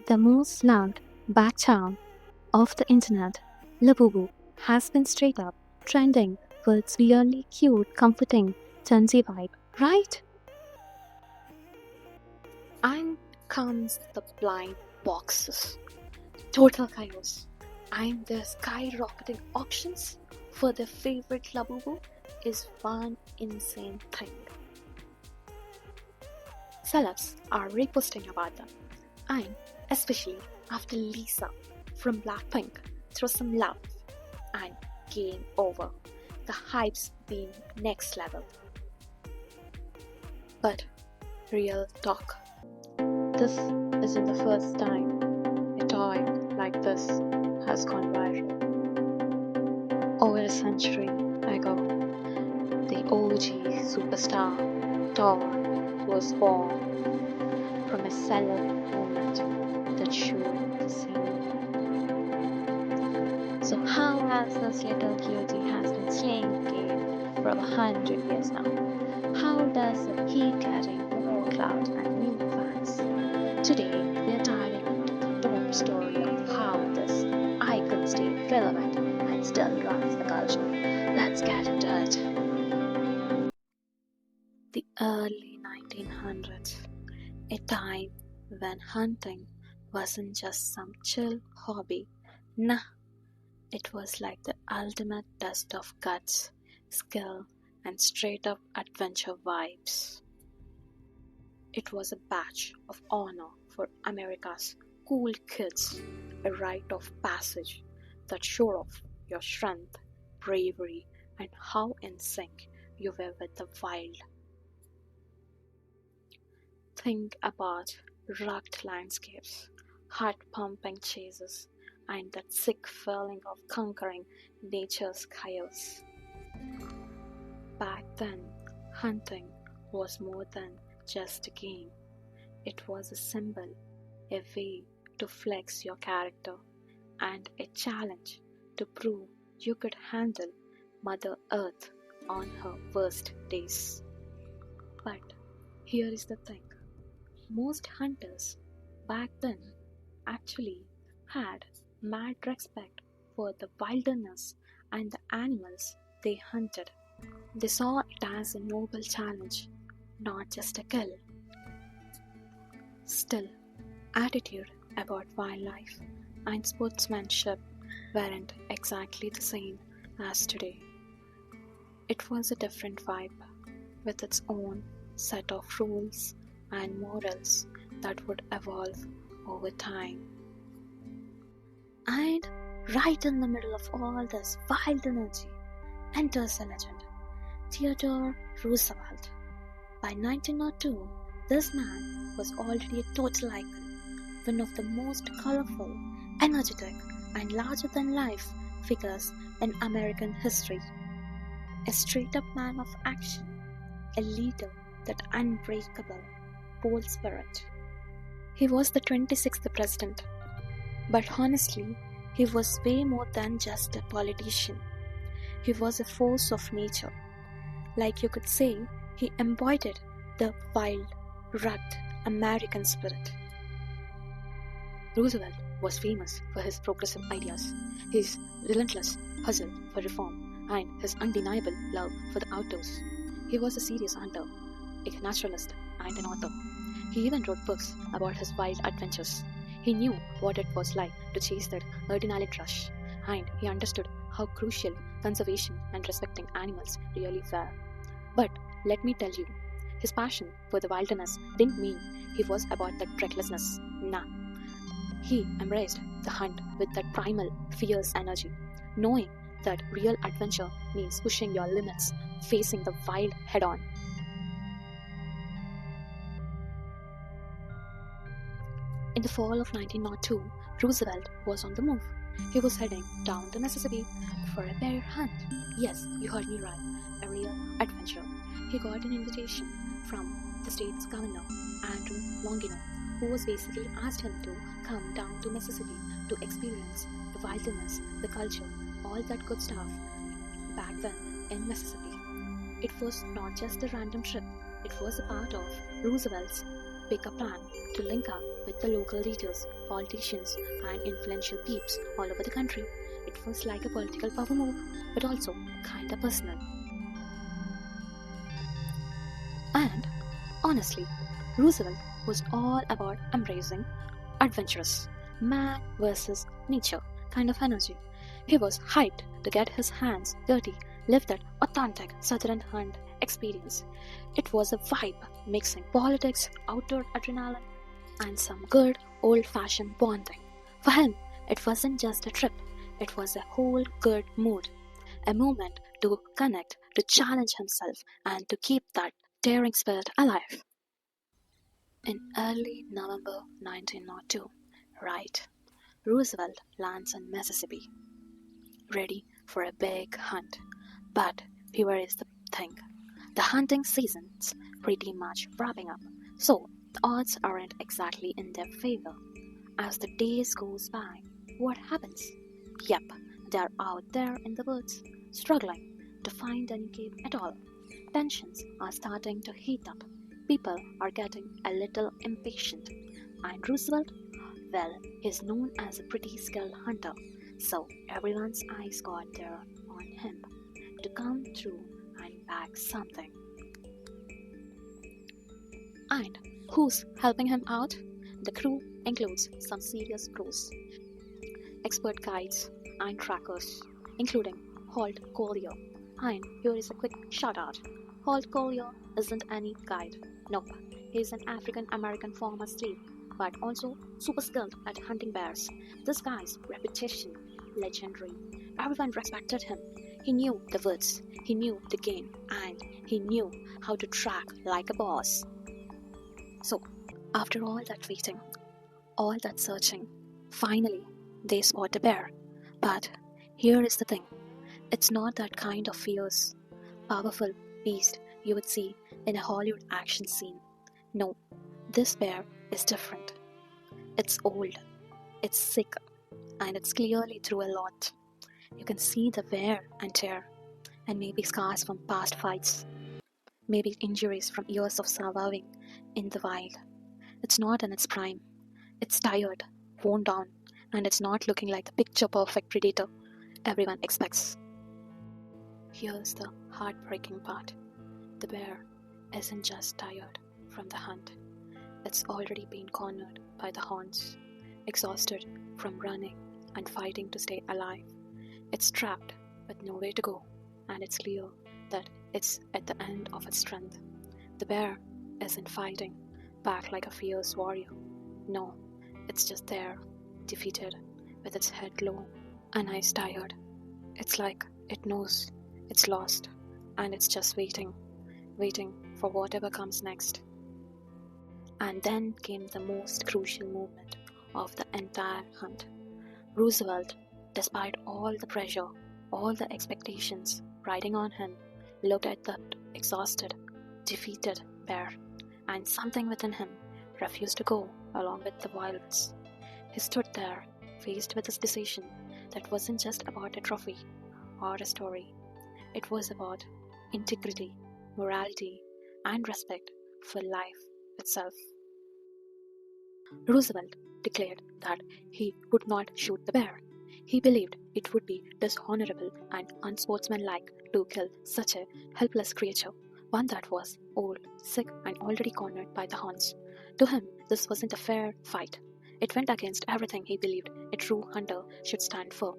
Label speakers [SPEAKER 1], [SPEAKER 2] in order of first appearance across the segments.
[SPEAKER 1] The most loved back charm of the internet, Labubu, has been straight up trending for its weirdly cute, comforting, Chanji vibe, right? And comes the blind boxes. Total chaos. And the skyrocketing auctions for their favorite Labubu is one insane thing. Celebs are reposting about them, and especially after Lisa from Blackpink threw some love and game over. The hype's been next level. But real talk. This isn't the first time a toy like this has gone viral. Over a century ago, the OG superstar Thor was born from a cellar moment that showed the scene. So how has this little cutie has been playing the game for over 100 years now? How does it keep getting more clout and new fans? Today, we are diving into the top story of how this icon stayed relevant and still drives the culture. Let's get into it. The early 1900s, a time when hunting wasn't just some chill hobby. Nah, it was like the ultimate test of guts, skill, and straight up adventure vibes. It was a badge of honor for America's cool kids, a rite of passage that showed off your strength, bravery, and how in sync you were with the wild. Think about rugged landscapes, heart-pumping chases, and that sick feeling of conquering nature's chaos. Back then, hunting was more than just a game. It was a symbol, a way to flex your character, and a challenge to prove you could handle Mother Earth on her worst days. But here is the thing. Most hunters back then actually had mad respect for the wilderness and the animals they hunted. They saw it as a noble challenge, not just a kill. Still, attitude about wildlife and sportsmanship weren't exactly the same as today. It was a different vibe, with its own set of rules and morals that would evolve over time. And right in the middle of all this wild energy enters a legend, Theodore Roosevelt. By 1902, this man was already a total icon, one of the most colorful, energetic, and larger-than-life figures in American history. A straight-up man of action, a leader that unbreakable, bold spirit. He was the 26th president, but honestly, he was way more than just a politician. He was a force of nature. Like you could say, he embodied the wild, rugged American spirit. Roosevelt was famous for his progressive ideas, his relentless hustle for reform, and his undeniable love for the outdoors. He was a serious hunter, a naturalist, and an author. He even wrote books about his wild adventures. He knew what it was like to chase that adrenaline rush, and he understood how crucial conservation and respecting animals really were. But let me tell you, his passion for the wilderness didn't mean he was about that recklessness. Nah. He embraced the hunt with that primal, fierce energy, knowing that real adventure means pushing your limits, facing the wild head on. In the fall of 1902, Roosevelt was on the move. He was heading down the Mississippi for a bear hunt. Yes, you heard me right, a real adventure. He got an invitation from the state's governor, Andrew Longino, who was basically asked him to come down to Mississippi to experience the wilderness, the culture, all that good stuff back then in Mississippi. It was not just a random trip, it was a part of Roosevelt's bigger plan to link up
[SPEAKER 2] with the local leaders, politicians, and influential peeps all over the country. It was like a political power move, but also kinda personal. And honestly, Roosevelt was all about embracing adventurous, man versus nature kind of energy. He was hyped to get his hands dirty, live that authentic Southern hunt experience. It was a vibe mixing politics, outdoor adrenaline, and some good old fashioned bonding. For him, it wasn't just a trip, it was a whole good mood, a moment to connect, to challenge himself, and to keep that daring spirit alive. In early November 1902, right, Roosevelt lands in Mississippi, ready for a big hunt. But here is the thing, the hunting season's pretty much wrapping up, so the odds aren't exactly in their favor. As the days goes by, what happens? Yep, they're out there in the woods, struggling to find any game at all. Tensions are starting to heat up. People are getting a little impatient. And Roosevelt, well, he's known as a pretty skilled hunter, so everyone's eyes got there on him to come through and bag something. And who's helping him out? The crew includes some serious pros, expert guides, and trackers, including Holt Collier. And here is a quick shout out. Holt Collier isn't any guide. Nope. He's an African American former slave, but also super skilled at hunting bears. This guy's reputation, legendary. Everyone respected him. He knew the woods, he knew the game, and he knew how to track like a boss. So, after all that waiting, all that searching, finally they spot a bear. But here is the thing, it's not that kind of fierce, powerful beast you would see in a Hollywood action scene. No, this bear is different. It's old, it's sick, and it's clearly through a lot. You can see the wear and tear, and maybe scars from past fights, maybe injuries from years of surviving in the wild. It's not in its prime. It's tired, worn down, and it's not looking like the picture perfect predator everyone expects. Here's the heartbreaking part. The bear isn't just tired from the hunt. It's already been cornered by the hounds, exhausted from running and fighting to stay alive. It's trapped with nowhere to go, and it's clear that it's at the end of its strength. The bear isn't fighting back like a fierce warrior. No, it's just there, defeated, with its head low and eyes tired. It's like it knows it's lost, and it's just waiting for whatever comes next. And then came the most crucial moment of the entire hunt. Roosevelt, despite all the pressure, all the expectations riding on him, looked at that exhausted, defeated bear, and something within him refused to go along with the violence. He stood there, faced with his decision that wasn't just about a trophy or a story. It was about integrity, morality, and respect for life itself. Roosevelt declared that he would not shoot the bear. He believed it would be dishonorable and unsportsmanlike to kill such a helpless creature, one that was old, sick, and already cornered by the hounds. To him, this wasn't a fair fight. It went against everything he believed a true hunter should stand for.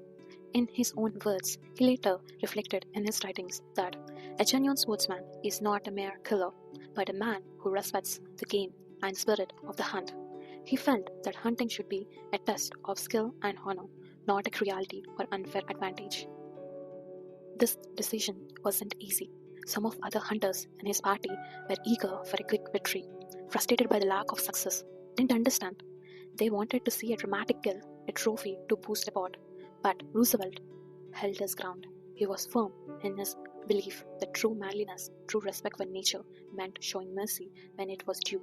[SPEAKER 2] In his own words, he later reflected in his writings that a genuine sportsman is not a mere killer, but a man who respects the game and spirit of the hunt. He felt that hunting should be a test of skill and honor, not a cruelty or unfair advantage. This decision wasn't easy. Some of other hunters in his party were eager for a quick victory, frustrated by the lack of success, didn't understand. They wanted to see a dramatic kill, a trophy to boast about. But Roosevelt held his ground. He was firm in his belief that true manliness, true respect for nature, meant showing mercy when it was due.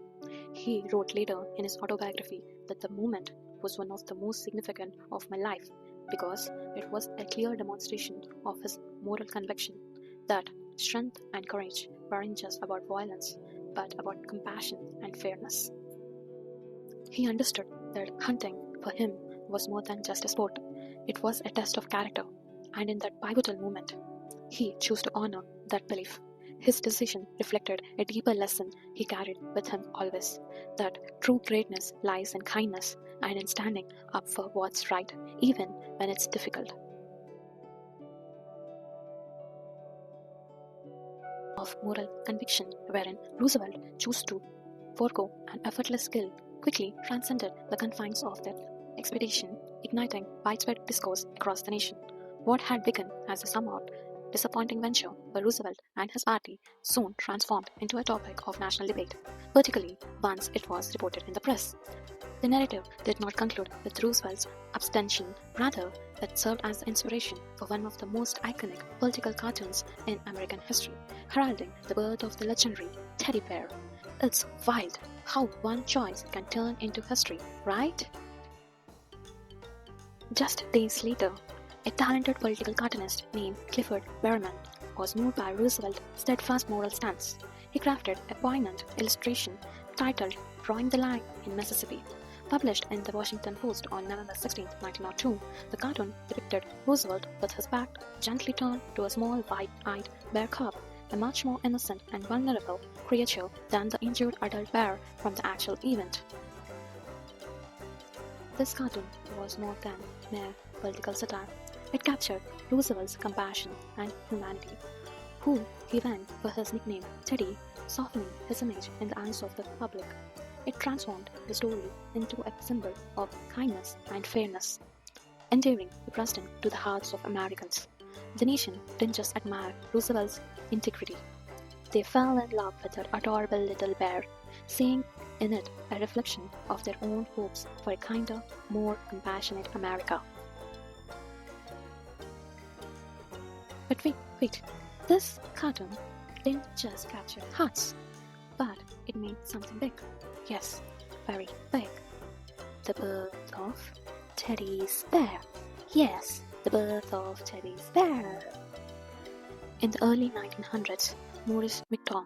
[SPEAKER 2] He wrote later in his autobiography that the moment was one of the most significant of my life because it was a clear demonstration of his moral conviction that strength and courage weren't just about violence, but about compassion and fairness. He understood that hunting for him was more than just a sport. It was a test of character, and in that pivotal moment, he chose to honor that belief. His decision reflected a deeper lesson he carried with him always, that true greatness lies in kindness and in standing up for what's right, even when it's difficult. Of moral conviction, wherein Roosevelt chose to forego an effortless skill, quickly transcended the confines of that expedition, igniting widespread discourse across the nation. What had begun as a somewhat disappointing venture for Roosevelt and his party soon transformed into a topic of national debate, particularly once it was reported in the press. The narrative did not conclude with Roosevelt's abstention, rather, it served as the inspiration for one of the most iconic political cartoons in American history, heralding the birth of the legendary teddy bear. It's wild how one choice can turn into history, right? Just days later, a talented political cartoonist named Clifford Berryman was moved by Roosevelt's steadfast moral stance. He crafted a poignant illustration titled Drawing the Line in Mississippi. Published in the Washington Post on November 16, 1902, the cartoon depicted Roosevelt with his back gently turned to a small white-eyed bear cub, a much more innocent and vulnerable creature than the injured adult bear from the actual event. This cartoon was more than mere political satire. It captured Roosevelt's compassion and humanity, who he went for his nickname Teddy, softening his image in the eyes of the public. It transformed the story into a symbol of kindness and fairness, endearing the president to the hearts of Americans. The nation didn't just admire Roosevelt's integrity, they fell in love with that adorable little bear, seeing in it a reflection of their own hopes for a kinder, more compassionate America. But wait, this cartoon didn't just capture hearts, but it made something big. Yes, very big. The birth of Teddy's bear. Yes, the birth of Teddy's bear. In the early 1900s, Maurice McTom,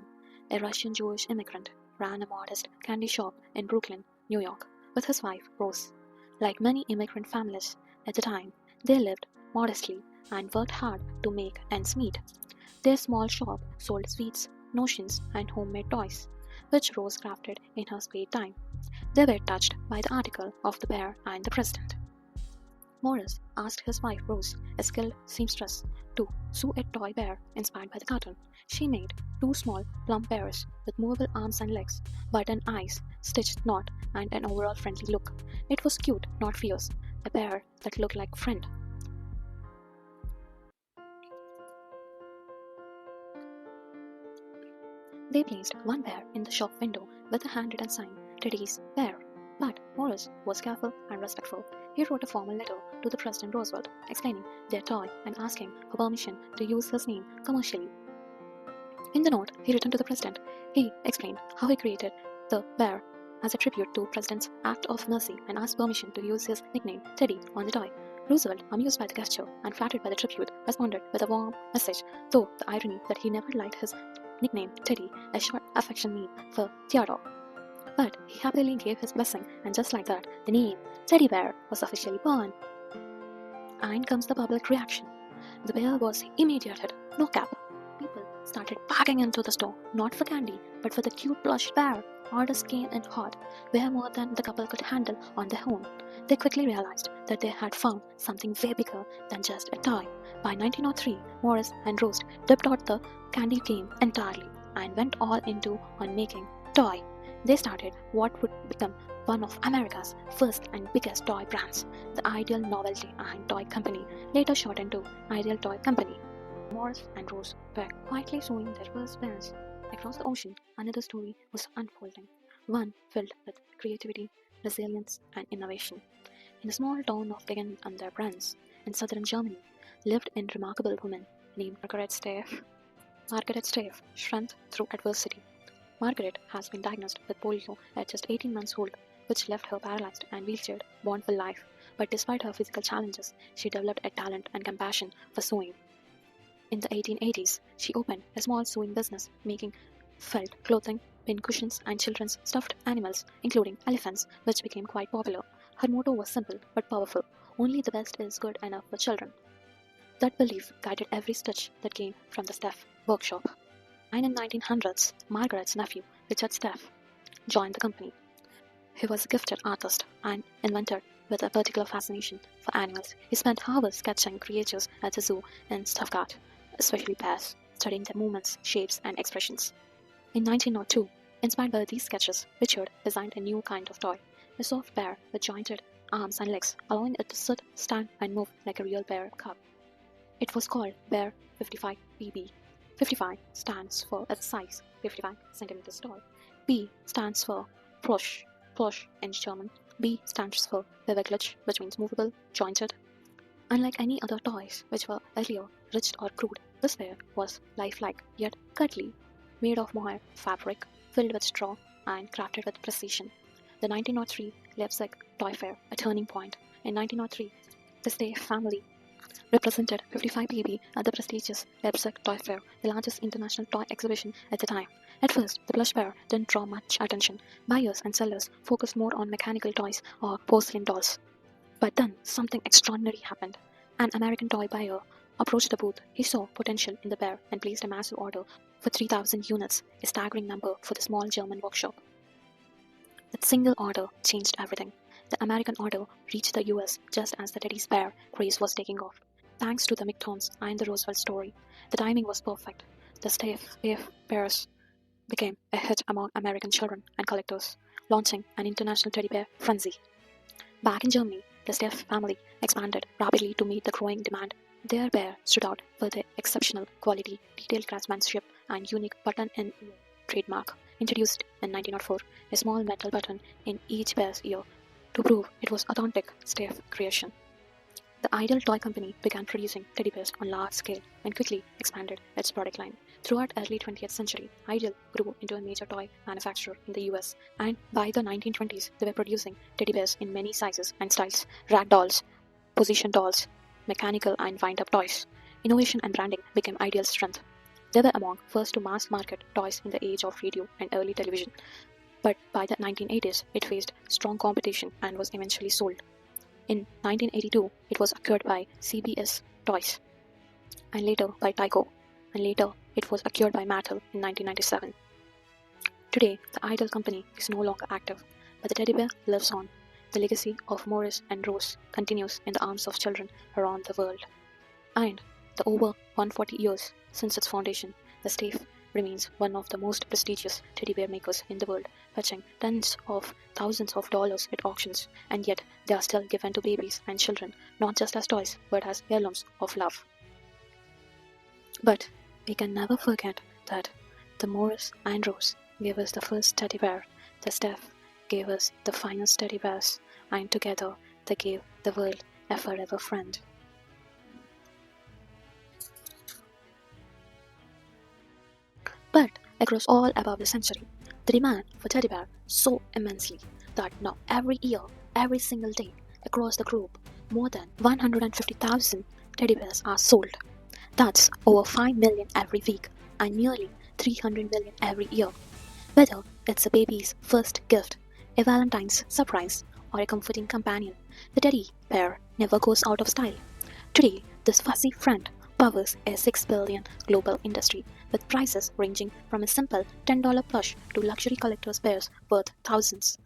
[SPEAKER 2] a Russian Jewish immigrant, ran a modest candy shop in Brooklyn, New York, with his wife Rose. Like many immigrant families at the time, they lived modestly and worked hard to make ends meet. Their small shop sold sweets, notions, and homemade toys, which Rose crafted in her spare time. They were touched by the article of the bear and the president. Morris asked his wife Rose, a skilled seamstress, to sew a toy bear inspired by the cartoon. She made two small, plump bears with movable arms and legs, button eyes, stitched knot, and an overall friendly look. It was cute, not fierce, a bear that looked like a friend. They placed one bear in the shop window with a handwritten sign, Teddy's Bear. But Morris was careful and respectful. He wrote a formal letter to the President Roosevelt explaining their toy and asking for permission to use his name commercially. In the note he written to the President, he explained how he created the bear as a tribute to President's act of mercy and asked permission to use his nickname Teddy on the toy. Roosevelt, amused by the gesture and flattered by the tribute, responded with a warm message, though the irony that he never liked his nickname Teddy, a short affection name for Theodore. But he happily gave his blessing, and just like that, the name Teddy Bear was officially born. And comes the public reaction. The bear was immediated, no cap. People started packing into the store, not for candy, but for the cute plush bear. Orders came in hot, way more than the couple could handle on their own. They quickly realized that they had found something way bigger than just a toy. By 1903, Morris and Rose dipped out the candy game entirely and went all into on making toy. They started what would become one of America's first and biggest toy brands, the Ideal Novelty and Toy Company, later shortened to Ideal Toy Company. Morris and Rose were quietly sowing their first bears. Across the ocean, another story was unfolding, one filled with creativity, resilience, and innovation. In a small town of Bergen-under-Bruns in southern Germany, lived a remarkable woman named Margaret Staiff. Margaret Staiff shrank through adversity. Margaret has been diagnosed with polio at just 18 months old, which left her paralyzed and wheelchair bound for life. But despite her physical challenges, she developed a talent and compassion for sewing. In the 1880s, she opened a small sewing business, making felt clothing, in cushions and children's stuffed animals, including elephants, which became quite popular. Her motto was simple but powerful: only the best is good enough for children. That belief guided every stitch that came from the Steff workshop. And in 1900s, Margaret's nephew, Richard Steff, joined the company. He was a gifted artist and inventor with a particular fascination for animals. He spent hours sketching creatures at the zoo in Stuttgart, especially bears, studying their movements, shapes, and expressions. In 1902, inspired by these sketches, Richard designed a new kind of toy, a soft bear with jointed arms and legs, allowing it to sit, stand, and move like a real bear cub. It was called Bear 55 BB. 55 stands for its size, 55 centimeters tall. B stands for Plush, plush in German. B stands for beweglich, which means movable, jointed. Unlike any other toys which were earlier rigid or crude, this bear was lifelike yet cuddly, made of mohair fabric, filled with straw, and crafted with precision. The 1903 Leipzig Toy Fair, a turning point. In 1903, the Stay family represented 55 BB at the prestigious Leipzig Toy Fair, the largest international toy exhibition at the time. At first, the plush bear didn't draw much attention. Buyers and sellers focused more on mechanical toys or porcelain dolls. But then something extraordinary happened. An American toy buyer approached the booth. He saw potential in the bear and placed a massive order for 3,000 units, a staggering number for the small German workshop. That single order changed everything. The American order reached the US just as the teddy bear craze was taking off. Thanks to the McTones and the Roosevelt story, the timing was perfect. The Stay bears became a hit among American children and collectors, launching an international teddy bear frenzy. Back in Germany, the Stay family expanded rapidly to meet the growing demand. Their bear stood out for their exceptional quality, detailed craftsmanship, and unique button-in ear trademark, introduced in 1904, a small metal button in each bear's ear to prove it was authentic Stay creation. The Ideal Toy Company began producing teddy bears on large scale and quickly expanded its product line. Throughout early 20th century, Ideal grew into a major toy manufacturer in the US, and by the 1920s, they were producing teddy bears in many sizes and styles: rag dolls, position dolls, mechanical and wind-up toys. Innovation and branding became Ideal's strength. They were among first to mass-market toys in the age of radio and early television, but by the 1980s, it faced strong competition and was eventually sold. In 1982, it was acquired by CBS Toys, and later by Tyco, and later it was acquired by Mattel in 1997. Today, the Ideal Company is no longer active, but the teddy bear lives on. The legacy of Morris and Rose continues in the arms of children around the world. And the over 140 years since its foundation, the Stay remains one of the most prestigious teddy bear makers in the world, fetching tens of thousands of dollars at auctions, and yet they are still given to babies and children, not just as toys, but as heirlooms of love. But we can never forget that the Morris and Rose gave us the first teddy bear, the Stay gave us the finest teddy bears, and together they gave the world a forever friend. But across all above the century, the demand for teddy bear so immensely that now every year, every single day, across the globe, more than 150,000 teddy bears are sold. That's over 5 million every week and nearly 300 million every year. Whether it's a baby's first gift, a Valentine's surprise, or a comforting companion, the teddy bear never goes out of style. Today, this fussy friend powers a 6 billion global industry, with prices ranging from a simple $10 plush to luxury collector's bears worth thousands.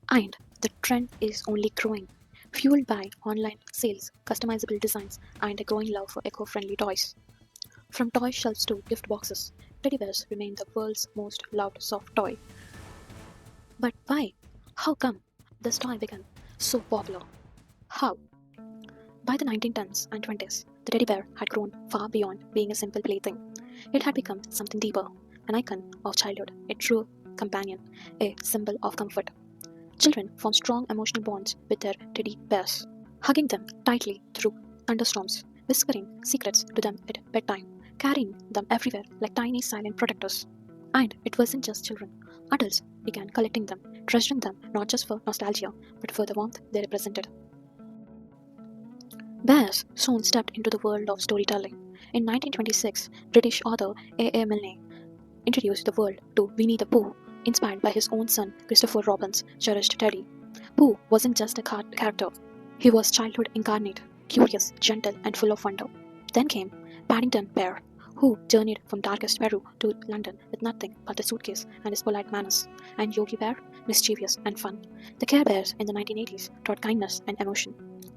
[SPEAKER 2] And the trend is only growing, fueled by online sales, customizable designs, and a growing love for eco-friendly toys. From toy shelves to gift boxes, teddy bears remain the world's most loved soft toy. But why? How come this toy became so popular? How? By the 1910s and 20s, the teddy bear had grown far beyond being a simple plaything. It had become something deeper, an icon of childhood, a true companion, a symbol of comfort. Children form strong emotional bonds with their teddy bears, hugging them tightly through thunderstorms, whispering secrets to them at bedtime, carrying them everywhere like tiny silent protectors. And it wasn't just children. Adults began collecting them, treasuring them not just for nostalgia, but for the warmth they represented. Bears soon stepped into the world of storytelling. In 1926, British author A. Milne introduced the world to Winnie the Pooh, inspired by his own son, Christopher Robin's cherished Teddy. Pooh wasn't just a character, he was childhood incarnate, curious, gentle, and full of wonder. Then came Paddington Bear, who journeyed from darkest Peru to London with nothing but a suitcase and his polite manners, and Yogi Bear, mischievous and fun. The Care Bears in the 1980s taught kindness and emotion,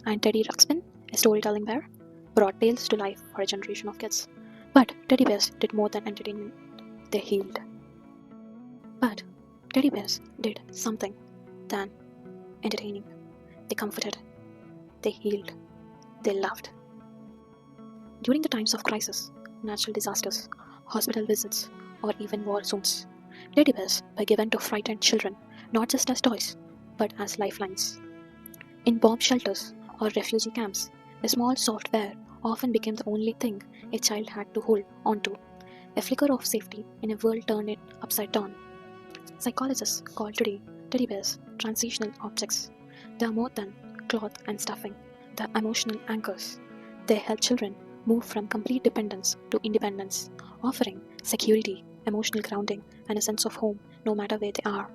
[SPEAKER 2] and Teddy Ruxpin, a storytelling bear, brought tales to life for a generation of kids. But teddy bears did more than entertainment, they healed. But teddy bears did something than entertaining. They comforted, they healed, they loved. During the times of crisis, natural disasters, hospital visits, or even war zones, teddy bears were given to frightened children not just as toys, but as lifelines. In bomb shelters or refugee camps, a small soft bear often became the only thing a child had to hold onto, a flicker of safety in a world turned upside down. Psychologists call today teddy bears transitional objects. They are more than cloth and stuffing, they are emotional anchors. They help children move from complete dependence to independence, offering security, emotional grounding, and a sense of home no matter where they are.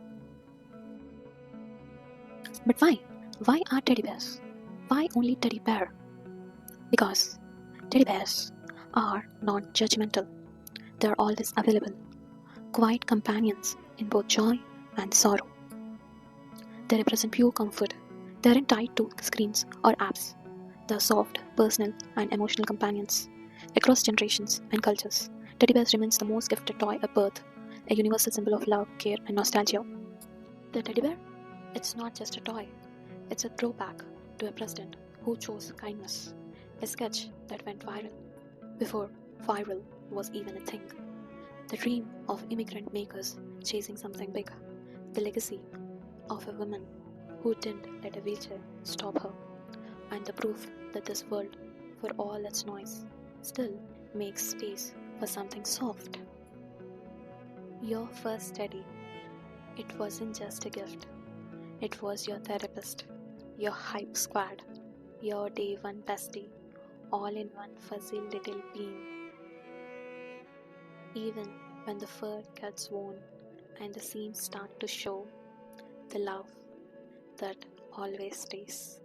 [SPEAKER 2] But why? Why are teddy bears? Why only teddy bear? Because teddy bears are not judgmental. They are always available, quiet companions in both joy and sorrow. They represent pure comfort. They aren't tied to screens or apps. They are soft, personal, and emotional companions. Across generations and cultures, teddy bears remains the most gifted toy at birth, a universal symbol of love, care, and nostalgia. The teddy bear? It's not just a toy. It's a throwback to a president who chose kindness, a sketch that went viral before viral was even a thing. The dream of immigrant makers chasing something big, the legacy of a woman who didn't let a wheelchair stop her, and the proof that this world, for all its noise, still makes space for something soft. Your first teddy, it wasn't just a gift, it was your therapist, your hype squad, your day one bestie, all in one fuzzy little bean. Even when the fur gets worn and the seams start to show, the love that always stays.